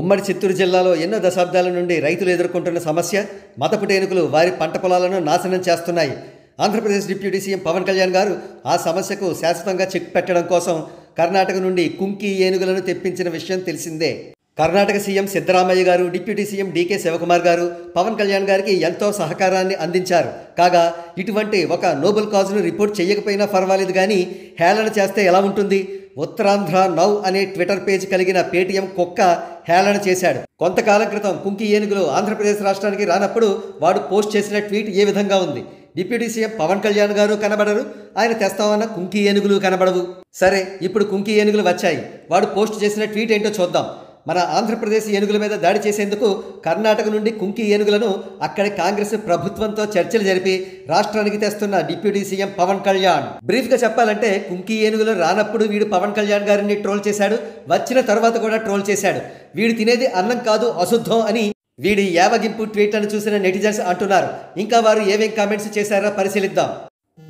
ఉమ్మడి చిత్తూరు జిల్లాలో ఎన్నో దశాబ్దాల నుండి రైతులు ఎదుర్కొంటున్న సమస్య మతపుటేనుకలు వారి పంట పొలాలను నాశనం చేస్తున్నాయి. ఆంధ్రప్రదేశ్ డిప్యూటీ సీఎం పవన్ కళ్యాణ్ గారు ఆ సమస్యకు శాశ్వతంగా చెక్ పెట్టడం కోసం కర్ణాటక నుండి కుంకి ఏనుగులను తెప్పించిన విషయం తెలిసిందే. కర్ణాటక సీఎం సిద్ధరామయ్య గారు, డిప్యూటీ సీఎం డీకే శివకుమార్ గారు పవన్ కళ్యాణ్ గారికి ఎంతో సహకారాన్ని అందించారు. కాగా ఇటువంటి ఒక నోబెల్ కాజ్ను రిపోర్ట్ చేయకపోయినా పర్వాలేదు, కానీ హేళన చేస్తే ఎలా ఉంటుంది? ఉత్తరాంధ్ర నౌ అనే ట్విట్టర్ పేజ్ కలిగిన పేటీఎం కుక్క హేళన చేశాడు. కొంతకాలం క్రితం కుంకి ఏనుగులు ఆంధ్రప్రదేశ్ రాష్ట్రానికి రానప్పుడు వాడు పోస్ట్ చేసిన ట్వీట్ ఏ విధంగా ఉంది? డిప్యూటీ సీఎం పవన్ కళ్యాణ్ గారు కనబడరు, ఆయన తెస్తామన్న కుంకి ఏనుగులు కనబడవు. సరే, ఇప్పుడు కుంకి ఏనుగులు వచ్చాయి. వాడు పోస్ట్ చేసిన ట్వీట్ ఏంటో చూద్దాం. మన ఆంధ్రప్రదేశ్ ఏనుగుల మీద దాడి చేసేందుకు కర్ణాటక నుండి కుంకి ఏనుగులను అక్కడి కాంగ్రెస్ ప్రభుత్వంతో చర్చలు జరిపి రాష్ట్రానికి తెస్తున్న డిప్యూటీ సీఎం పవన్ కళ్యాణ్. బ్రీఫ్గా చెప్పాలంటే, కుంకి ఏనుగులు రానప్పుడు వీడు పవన్ కళ్యాణ్ గారిని ట్రోల్ చేశాడు, వచ్చిన తర్వాత కూడా ట్రోల్ చేశాడు. వీడు తినేది అన్నం కాదు అశుద్ధం అని వీడి యావగింపు ట్వీట్లను చూసిన నెటిజన్స్ అంటున్నారు. ఇంకా వారు ఏమేం కామెంట్స్ చేశారో పరిశీలిద్దాం.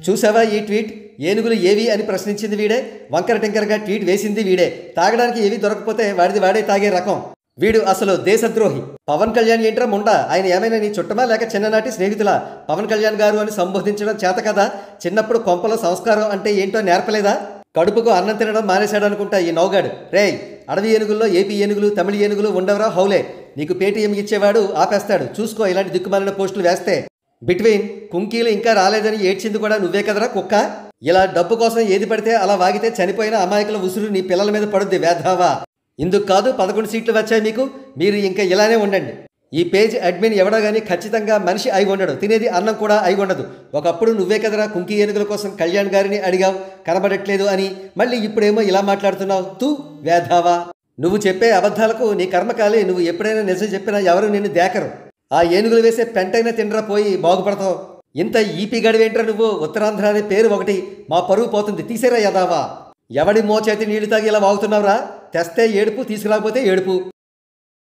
చూసావా ఈ ట్వీట్? ఏనుగులు ఏవి అని ప్రశ్నించింది వీడే, వంకర టింకరగా ట్వీట్ వేసింది వీడే. తాగడానికి ఏవి దొరకకపోతే వాడిది వాడే తాగే రకం. వీడు అసలు దేశద్రోహి. పవన్ కళ్యాణ్ ఏంట్రా ముండా? ఆయన ఏమైనా నీ చుట్టమా లేక చిన్ననాటి స్నేహితులా? పవన్ కళ్యాణ్ గారు అని సంబోధించడం చేత కదా? చిన్నప్పుడు కొంపలో సంస్కారం అంటే ఏంటో నేర్పలేదా? కడుపుకు అన్నం తినడం మానేశాడనుకుంటా ఈ నౌగాడు. రేయ్, అడవి ఏనుగుల్లో ఏపీ ఏనుగులు, తమిళ ఏనుగులు ఉండవరా హౌలే? నీకు పేటీఎం ఇచ్చేవాడు ఆపేస్తాడు. చూసుకో ఇలాంటి దిక్కుమాలిన పోస్టులు వేస్తే. బిట్వీన్ కుంకీలు ఇంకా రాలేదని ఏడ్చింది కూడా నువ్వే కదరా కుక్క. ఇలా డబ్బు కోసం ఏది పడితే అలా వాగితే చనిపోయిన అమాయకుల ఉసురు నీ పిల్లల మీద పడుద్ది వేధావా. ఇందుకు కాదు 11 సీట్లు వచ్చాయి మీకు. మీరు ఇంకా ఇలానే ఉండండి. ఈ పేజ్ అడ్మిన్ ఎవడో కానీ ఖచ్చితంగా మనిషి అయి ఉండడు, తినేది అన్నం కూడా అయి ఉండదు. ఒకప్పుడు నువ్వే కదరా కుంకి ఏనుగుల కోసం కళ్యాణ్ గారిని అడిగావు, కనబడట్లేదు అని. మళ్ళీ ఇప్పుడేమో ఇలా మాట్లాడుతున్నావు. తూ వేధావా. నువ్వు చెప్పే అబద్ధాలకు నీ కర్మకాలే. నువ్వు ఎప్పుడైనా నిజం చెప్పినా ఎవరు నిన్ను దేకరు. ఆ ఏనుగులు వేసే పెంటైనా తినరా పోయి బాగుపడతావు. ఇంత ఈపీ గడివేంట్రా నువ్వు? ఉత్తరాంధ్ర అనే పేరు ఒకటి, మా పరువు పోతుంది. తీసేరా యదావా. ఎవడి మోచేతి నీళ్లు తాగి ఇలా వాగుతున్నావురా? తెస్తే ఏడుపు, తీసుకురాకపోతే ఏడుపు.